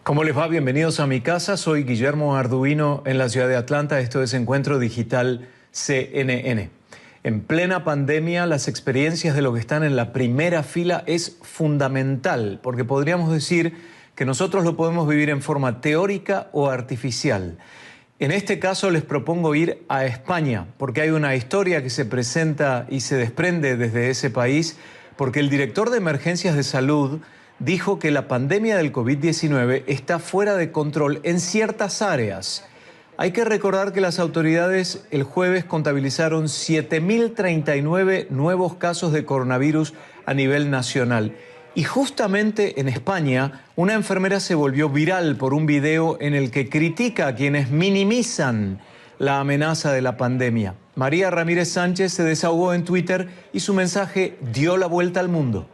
¿Cómo les va? Bienvenidos a mi casa. Soy Guillermo Arduino en la ciudad de Atlanta. Esto es Encuentro Digital CNN. En plena pandemia, las experiencias de los que están en la primera fila es fundamental, porque podríamos decir que nosotros lo podemos vivir en forma teórica o artificial. En este caso les propongo ir a España, porque hay una historia que se presenta y se desprende desde ese país, porque el director de Emergencias de Salud dijo que la pandemia del COVID-19 está fuera de control en ciertas áreas. Hay que recordar que las autoridades el jueves contabilizaron 7.039 nuevos casos de coronavirus a nivel nacional. Y justamente en España, una enfermera se volvió viral por un video en el que critica a quienes minimizan la amenaza de la pandemia. María Ramírez Sánchez se desahogó en Twitter y su mensaje dio la vuelta al mundo.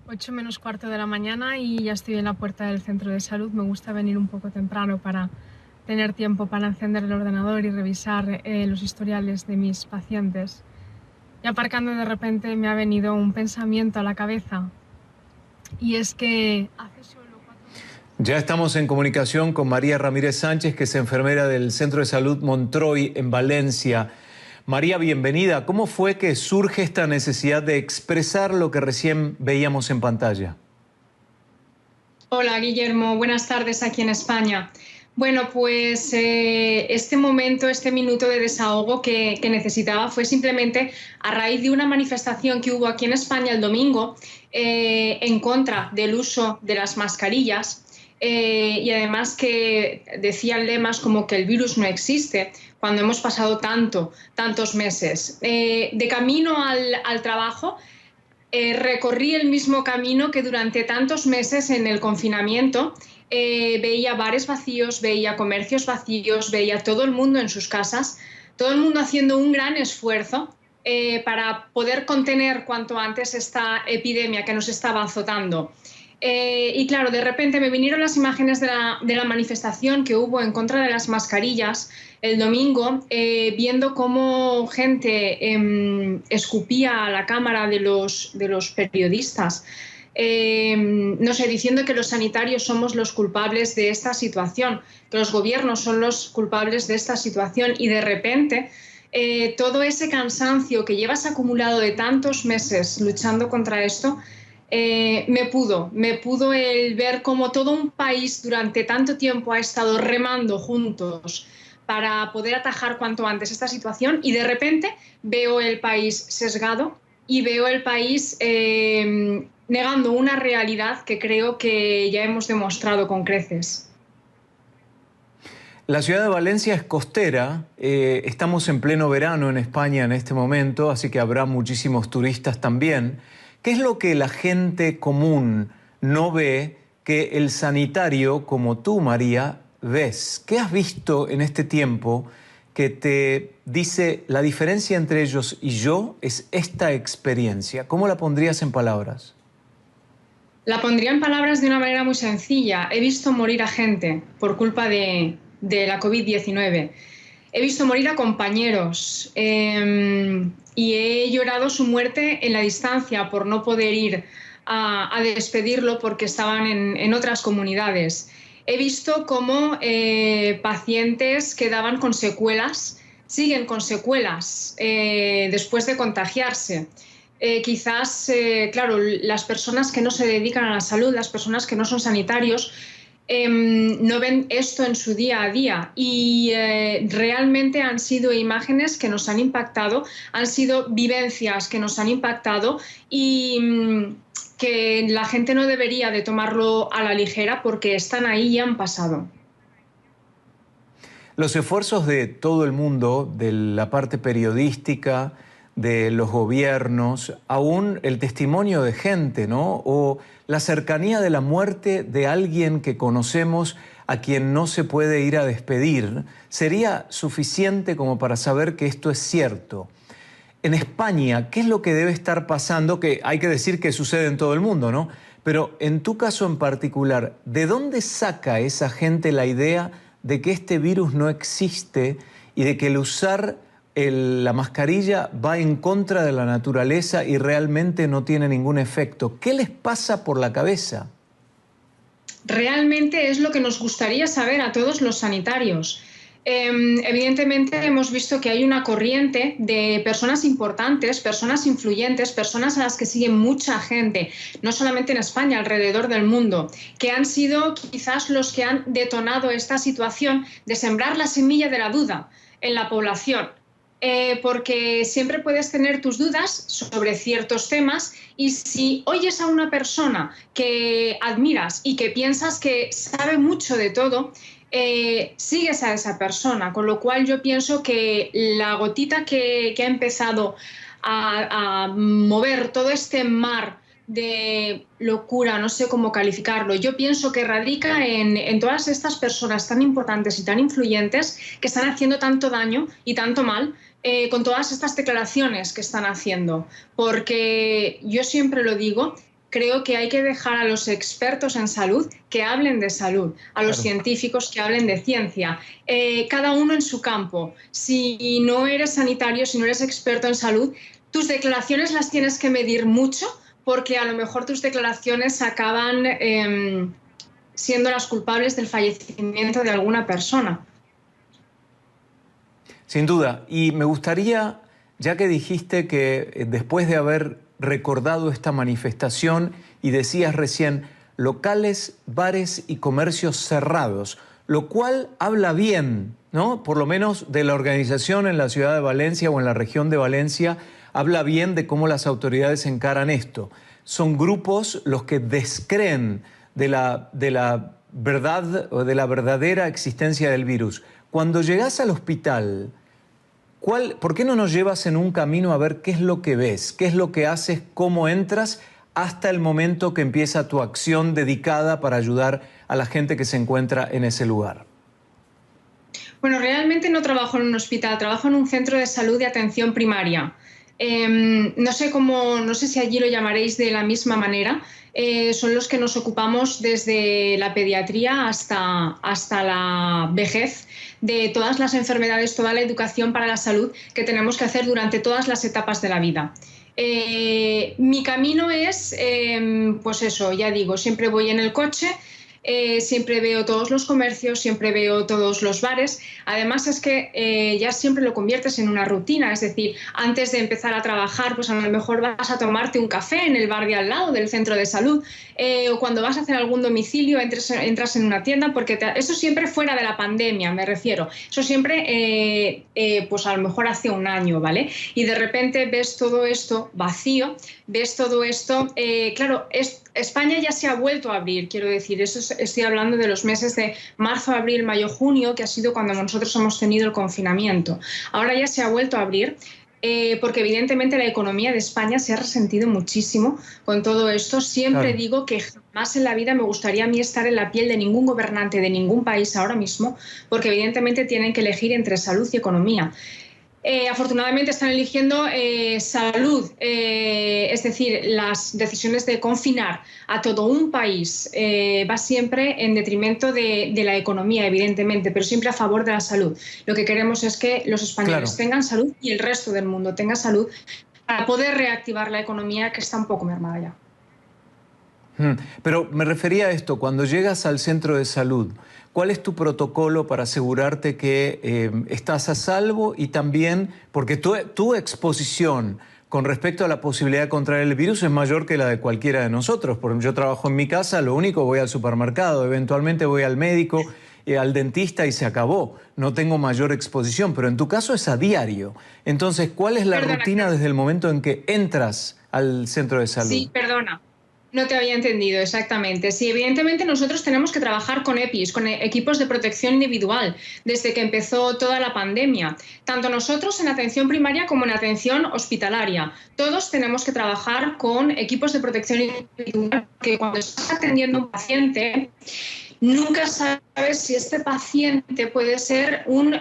8 menos cuarto de la mañana y ya estoy en la puerta del centro de salud. Me gusta venir un poco temprano para tener tiempo para encender el ordenador y revisar los historiales de mis pacientes. Y aparcando, de repente me ha venido un pensamiento a la cabeza, y es que hace solo 4 meses... Ya estamos en comunicación con María Ramírez Sánchez, que es enfermera del Centro de Salud Montroy en Valencia. María, bienvenida. ¿Cómo fue que surge esta necesidad de expresar lo que recién veíamos en pantalla? Hola, Guillermo. Buenas tardes aquí en España. Bueno, pues este minuto de desahogo que necesitaba fue simplemente a raíz de una manifestación que hubo aquí en España el domingo en contra del uso de las mascarillas. Y además que decían lemas como que el virus no existe, cuando hemos pasado tantos meses. De camino al trabajo, recorrí el mismo camino que durante tantos meses en el confinamiento. Veía bares vacíos, veía comercios vacíos, veía todo el mundo en sus casas, todo el mundo haciendo un gran esfuerzo para poder contener cuanto antes esta epidemia que nos estaba azotando. Y claro, de repente me vinieron las imágenes de la manifestación que hubo en contra de las mascarillas el domingo, viendo cómo gente escupía a la cámara de los periodistas, no sé, diciendo que los sanitarios somos los culpables de esta situación, que los gobiernos son los culpables de esta situación, y de repente todo ese cansancio que llevas acumulado de tantos meses luchando contra esto, me pudo el ver cómo todo un país durante tanto tiempo ha estado remando juntos para poder atajar cuanto antes esta situación, y de repente veo el país sesgado y veo el país negando una realidad que creo que ya hemos demostrado con creces. La ciudad de Valencia es costera, estamos en pleno verano en España en este momento, así que habrá muchísimos turistas también. ¿Qué es lo que la gente común no ve que el sanitario, como tú, María, ves? ¿Qué has visto en este tiempo que te dice la diferencia entre ellos y yo es esta experiencia? ¿Cómo la pondrías en palabras? La pondría en palabras de una manera muy sencilla. He visto morir a gente por culpa de la COVID-19. He visto morir a compañeros y he llorado su muerte en la distancia por no poder ir a despedirlo porque estaban en otras comunidades. He visto cómo pacientes quedaban con secuelas, siguen con secuelas después de contagiarse. Quizás, claro, las personas que no se dedican a la salud, las personas que no son sanitarios, no ven esto en su día a día, y realmente han sido imágenes que nos han impactado, han sido vivencias que nos han impactado, y que la gente no debería de tomarlo a la ligera porque están ahí y han pasado. Los esfuerzos de todo el mundo, de la parte periodística, de los gobiernos, aún el testimonio de gente, ¿no? O la cercanía de la muerte de alguien que conocemos a quien no se puede ir a despedir, sería suficiente como para saber que esto es cierto. En España, ¿qué es lo que debe estar pasando? Que hay que decir que sucede en todo el mundo, ¿no? Pero en tu caso en particular, ¿de dónde saca esa gente la idea de que este virus no existe y de que el usar la mascarilla va en contra de la naturaleza y realmente no tiene ningún efecto? ¿Qué les pasa por la cabeza? realmente es lo que nos gustaría saber a todos los sanitarios. Evidentemente hemos visto que hay una corriente de personas importantes, personas influyentes, personas a las que sigue mucha gente, no solamente en España, alrededor del mundo, que han sido quizás los que han detonado esta situación de sembrar la semilla de la duda en la población. Porque siempre puedes tener tus dudas sobre ciertos temas y si oyes a una persona que admiras y que piensas que sabe mucho de todo, sigues a esa persona, con lo cual yo pienso que la gotita que ha empezado a mover todo este mar de locura, no sé cómo calificarlo, yo pienso que radica en todas estas personas tan importantes y tan influyentes que están haciendo tanto daño y tanto mal con todas estas declaraciones que están haciendo, porque yo siempre lo digo, creo que hay que dejar a los expertos en salud que hablen de salud, a los científicos que hablen de ciencia, cada uno en su campo. Si no eres sanitario, si no eres experto en salud, tus declaraciones las tienes que medir mucho porque a lo mejor tus declaraciones acaban siendo las culpables del fallecimiento de alguna persona. Sin duda. Y me gustaría, ya que dijiste que después de haber recordado esta manifestación y decías recién locales, bares y comercios cerrados, lo cual habla bien, ¿no? Por lo menos de la organización en la ciudad de Valencia o en la región de Valencia, habla bien de cómo las autoridades encaran esto. Son grupos los que descreen de la verdad o de la verdadera existencia del virus. Cuando llegas al hospital, ¿por qué no nos llevas en un camino a ver qué es lo que ves, qué es lo que haces, cómo entras hasta el momento que empieza tu acción dedicada para ayudar a la gente que se encuentra en ese lugar? Bueno, realmente no trabajo en un hospital, trabajo en un centro de salud de atención primaria. No sé si allí lo llamaréis de la misma manera. Son los que nos ocupamos desde la pediatría hasta la vejez de todas las enfermedades, toda la educación para la salud que tenemos que hacer durante todas las etapas de la vida. Mi camino es, pues eso, ya digo, siempre voy en el coche, siempre veo todos los comercios, siempre veo todos los bares. Además es que ya siempre lo conviertes en una rutina, es decir, antes de empezar a trabajar, pues a lo mejor vas a tomarte un café en el bar de al lado del centro de salud, o cuando vas a hacer algún domicilio entras en una tienda, porque eso siempre fuera de la pandemia, me refiero. Eso siempre, pues a lo mejor hace un año, ¿vale? Y de repente ves todo esto vacío, ves todo esto, claro, España ya se ha vuelto a abrir, quiero decir, estoy hablando de los meses de marzo, abril, mayo, junio, que ha sido cuando nosotros hemos tenido el confinamiento. Ahora ya se ha vuelto a abrir porque evidentemente la economía de España se ha resentido muchísimo con todo esto. Siempre digo que jamás en la vida me gustaría a mí estar en la piel de ningún gobernante de ningún país ahora mismo, porque evidentemente tienen que elegir entre salud y economía. Afortunadamente están eligiendo salud, es decir, las decisiones de confinar a todo un país va siempre en detrimento de la economía, evidentemente, pero siempre a favor de la salud. Lo que queremos es que los españoles tengan salud y el resto del mundo tenga salud para poder reactivar la economía que está un poco mermada ya. Pero me refería a esto, cuando llegas al centro de salud, ¿cuál es tu protocolo para asegurarte que estás a salvo? Y también, porque tu exposición con respecto a la posibilidad de contraer el virus es mayor que la de cualquiera de nosotros. Por ejemplo, yo trabajo en mi casa, lo único, voy al supermercado, eventualmente voy al médico, al dentista y se acabó. No tengo mayor exposición, pero en tu caso es a diario. Entonces, ¿cuál es la rutina desde el momento en que entras al centro de salud? Sí, perdona. No te había entendido, exactamente. Sí, evidentemente nosotros tenemos que trabajar con EPIs, con equipos de protección individual, desde que empezó toda la pandemia. Tanto nosotros en atención primaria como en atención hospitalaria. Todos tenemos que trabajar con equipos de protección individual, que cuando estás atendiendo a un paciente, nunca sabes si este paciente puede ser un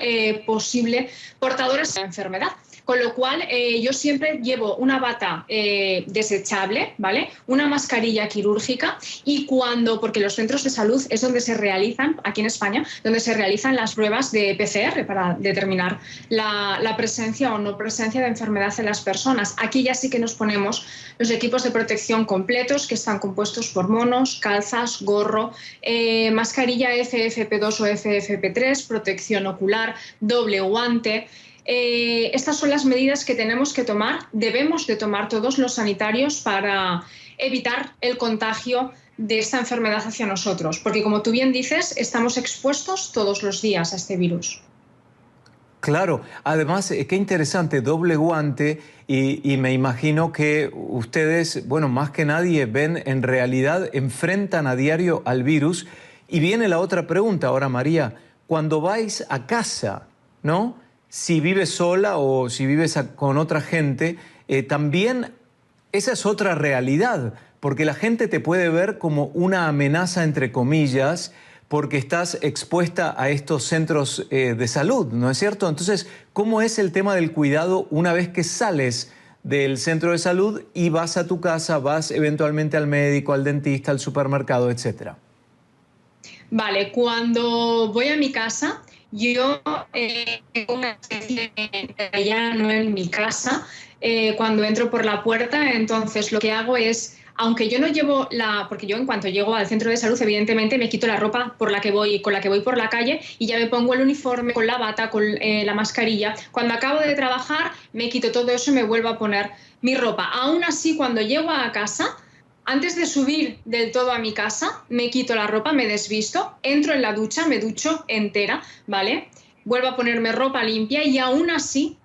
posible portador de esa enfermedad. Con lo cual, yo siempre llevo una bata desechable, ¿vale? Una mascarilla quirúrgica y porque los centros de salud es donde se realizan, aquí en España, donde se realizan las pruebas de PCR para determinar la presencia o no presencia de enfermedad en las personas. Aquí ya sí que nos ponemos los equipos de protección completos, que están compuestos por monos, calzas, gorro, mascarilla FFP2 o FFP3, protección ocular, doble guante. Estas son las medidas que tenemos que tomar, debemos de tomar todos los sanitarios para evitar el contagio de esta enfermedad hacia nosotros, porque como tú bien dices, estamos expuestos todos los días a este virus. Claro, además, qué interesante, doble guante y me imagino que ustedes, bueno, más que nadie ven, en realidad enfrentan a diario al virus. Y viene la otra pregunta ahora, María, cuando vais a casa, ¿no? Si vives sola o si vives con otra gente, también esa es otra realidad, porque la gente te puede ver como una amenaza, entre comillas, porque estás expuesta a estos centros de salud, ¿no es cierto? Entonces, ¿cómo es el tema del cuidado una vez que sales del centro de salud y vas a tu casa, vas eventualmente al médico, al dentista, al supermercado, etcétera? Vale, cuando voy a mi casa, yo tengo una especie de rellano en mi casa cuando entro por la puerta. Entonces lo que hago es, aunque yo no llevo porque yo en cuanto llego al centro de salud, evidentemente me quito la ropa con la que voy por la calle y ya me pongo el uniforme, con la bata, con la mascarilla. Cuando acabo de trabajar me quito todo eso y me vuelvo a poner mi ropa. Aún así, cuando llego a casa, antes de subir del todo a mi casa, me quito la ropa, me desvisto, entro en la ducha, me ducho entera, ¿vale? Vuelvo a ponerme ropa limpia y aún así,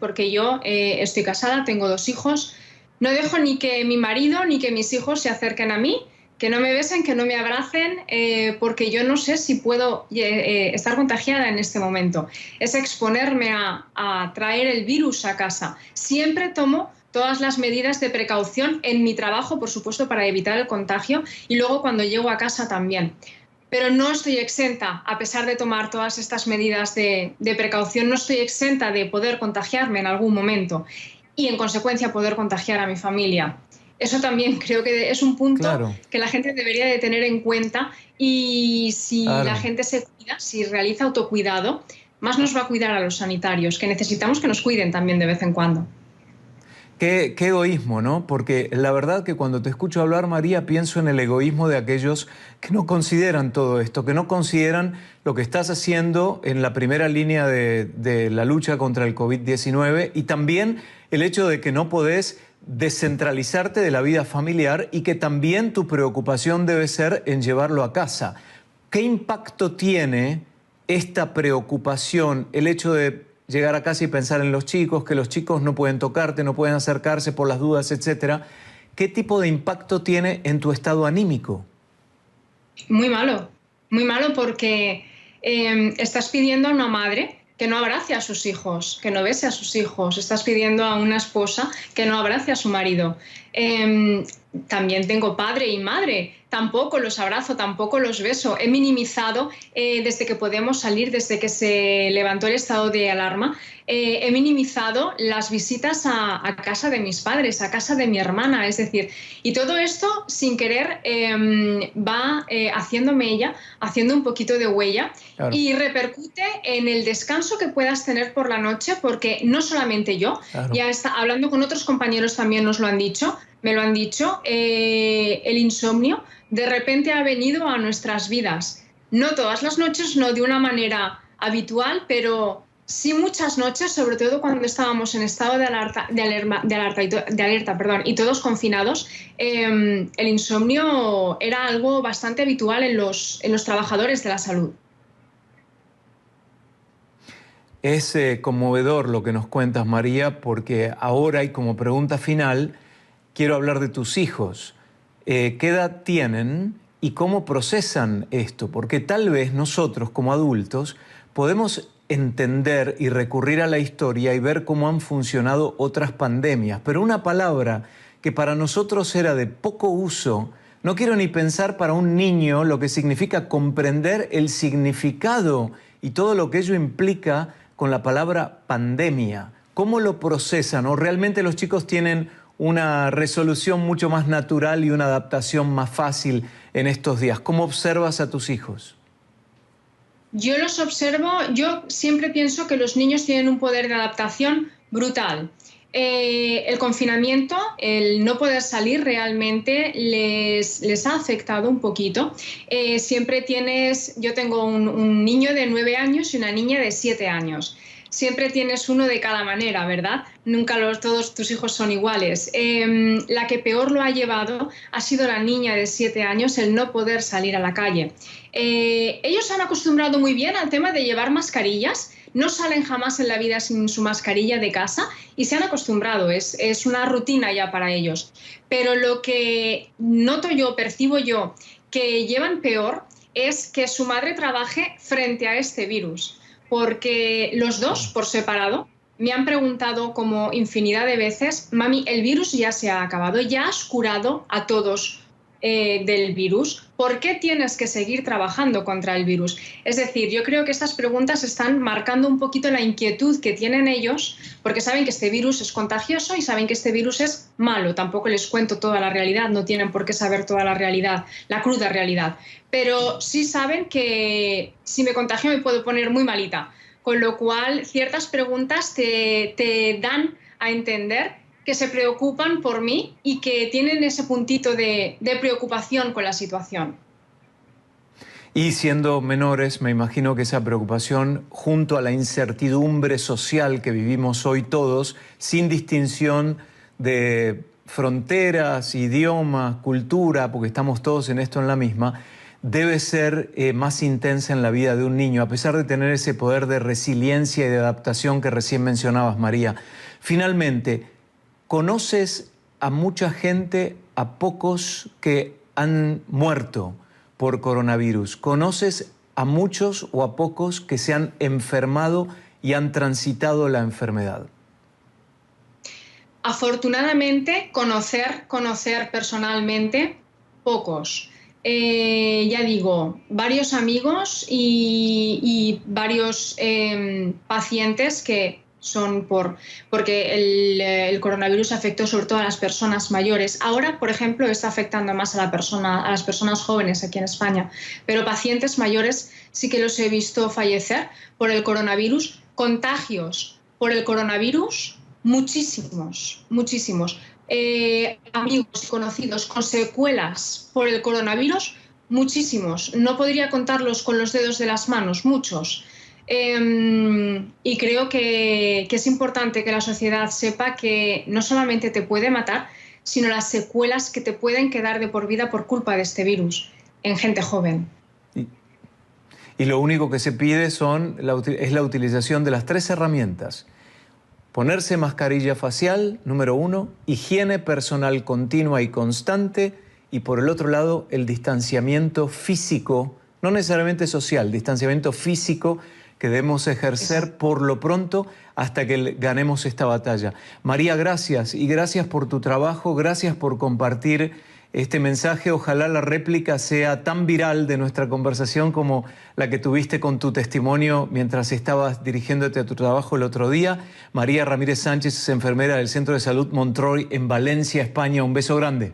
porque yo estoy casada, tengo 2 hijos, no dejo ni que mi marido ni que mis hijos se acerquen a mí, que no me besen, que no me abracen, porque yo no sé si puedo estar contagiada en este momento. Es exponerme a traer el virus a casa. Siempre tomo todas las medidas de precaución en mi trabajo, por supuesto, para evitar el contagio, y luego cuando llego a casa también. Pero no estoy exenta, a pesar de tomar todas estas medidas de precaución, no estoy exenta de poder contagiarme en algún momento y, en consecuencia, poder contagiar a mi familia. Eso también creo que es un punto Claro, que la gente debería de tener en cuenta, y si la claro. gente se cuida, si realiza autocuidado, más nos va a cuidar a los sanitarios, que necesitamos que nos cuiden también de vez en cuando. Qué egoísmo, ¿no? Porque la verdad que cuando te escucho hablar, María, pienso en el egoísmo de aquellos que no consideran todo esto, que no consideran lo que estás haciendo en la primera línea de la lucha contra el COVID-19 y también el hecho de que no podés descentralizarte de la vida familiar y que también tu preocupación debe ser en llevarlo a casa. ¿Qué impacto tiene esta preocupación, el hecho de llegar a casa y pensar en los chicos, que los chicos no pueden tocarte, no pueden acercarse por las dudas, etcétera? ¿Qué tipo de impacto tiene en tu estado anímico? Muy malo porque estás pidiendo a una madre que no abrace a sus hijos, que no bese a sus hijos, estás pidiendo a una esposa que no abrace a su marido. También tengo padre y madre, tampoco los abrazo, tampoco los beso. He minimizado desde que podemos salir, desde que se levantó el estado de alarma, he minimizado las visitas a casa de mis padres, a casa de mi hermana, es decir, y todo esto sin querer va haciendo un poquito de huella. Claro. Y repercute en el descanso que puedas tener por la noche, porque no solamente yo, claro, ya hablando con otros compañeros también nos lo han dicho, me lo han dicho, el insomnio de repente ha venido a nuestras vidas. No todas las noches, no de una manera habitual, pero sí muchas noches, sobre todo cuando estábamos en estado de alerta, y todos confinados. El insomnio era algo bastante habitual en los trabajadores de la salud. Es conmovedor lo que nos cuentas, María, porque ahora, y como pregunta final, quiero hablar de tus hijos. ¿Qué edad tienen y cómo procesan esto? Porque tal vez nosotros, como adultos, podemos entender y recurrir a la historia y ver cómo han funcionado otras pandemias. Pero una palabra que para nosotros era de poco uso, no quiero ni pensar para un niño lo que significa comprender el significado y todo lo que ello implica con la palabra pandemia. ¿Cómo lo procesan? ¿O realmente los chicos tienen una resolución mucho más natural y una adaptación más fácil en estos días? ¿Cómo observas a tus hijos? Yo los observo, yo siempre pienso que los niños tienen un poder de adaptación brutal. El confinamiento, el no poder salir realmente les ha afectado un poquito. Yo tengo un niño de 9 años y una niña de 7 años. Siempre tienes uno de cada manera, ¿verdad? Nunca todos tus hijos son iguales. La que peor lo ha llevado ha sido la niña de 7 años, el no poder salir a la calle. Ellos se han acostumbrado muy bien al tema de llevar mascarillas, no salen jamás en la vida sin su mascarilla de casa y se han acostumbrado, es una rutina ya para ellos. Pero lo que noto yo, percibo yo, que llevan peor es que su madre trabaje frente a este virus. Porque los dos, por separado, me han preguntado como infinidad de veces: mami, el virus ya se ha acabado, ya has curado a todos del virus, ¿por qué tienes que seguir trabajando contra el virus? Es decir, yo creo que estas preguntas están marcando un poquito la inquietud que tienen ellos, porque saben que este virus es contagioso y saben que este virus es malo. Tampoco les cuento toda la realidad, no tienen por qué saber toda la realidad, la cruda realidad, pero sí saben que si me contagio me puedo poner muy malita, con lo cual ciertas preguntas te dan a entender que se preocupan por mí y que tienen ese puntito de preocupación con la situación. Y siendo menores, me imagino que esa preocupación, junto a la incertidumbre social que vivimos hoy todos, sin distinción de fronteras, idioma, cultura, porque estamos todos en esto en la misma, debe ser más intensa en la vida de un niño, a pesar de tener ese poder de resiliencia y de adaptación que recién mencionabas, María. Finalmente, ¿conoces a mucha gente, a pocos que han muerto por coronavirus? ¿Conoces a muchos o a pocos que se han enfermado y han transitado la enfermedad? Afortunadamente, conocer personalmente, pocos. Ya digo, varios amigos y varios pacientes que son porque el coronavirus afectó sobre todo a las personas mayores. Ahora, por ejemplo, está afectando más a las personas jóvenes aquí en España, pero pacientes mayores sí que los he visto fallecer por el coronavirus. Contagios por el coronavirus, muchísimos, muchísimos. Amigos y conocidos con secuelas por el coronavirus, muchísimos. No podría contarlos con los dedos de las manos, muchos. Y creo que es importante que la sociedad sepa que no solamente te puede matar, sino las secuelas que te pueden quedar de por vida por culpa de este virus en gente joven. Y lo único que se pide es la utilización de las 3 herramientas. Ponerse mascarilla facial, número 1, higiene personal continua y constante, y por el otro lado, el distanciamiento físico, no necesariamente social, distanciamiento físico que debemos ejercer por lo pronto hasta que ganemos esta batalla. María, gracias, y gracias por tu trabajo, gracias por compartir este mensaje. Ojalá la réplica sea tan viral de nuestra conversación como la que tuviste con tu testimonio mientras estabas dirigiéndote a tu trabajo el otro día. María Ramírez Sánchez es enfermera del Centro de Salud Montroy en Valencia, España. Un beso grande.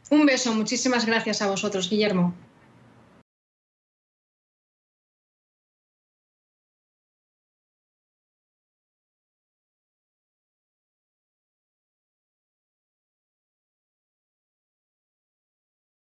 Un beso, muchísimas gracias a vosotros, Guillermo.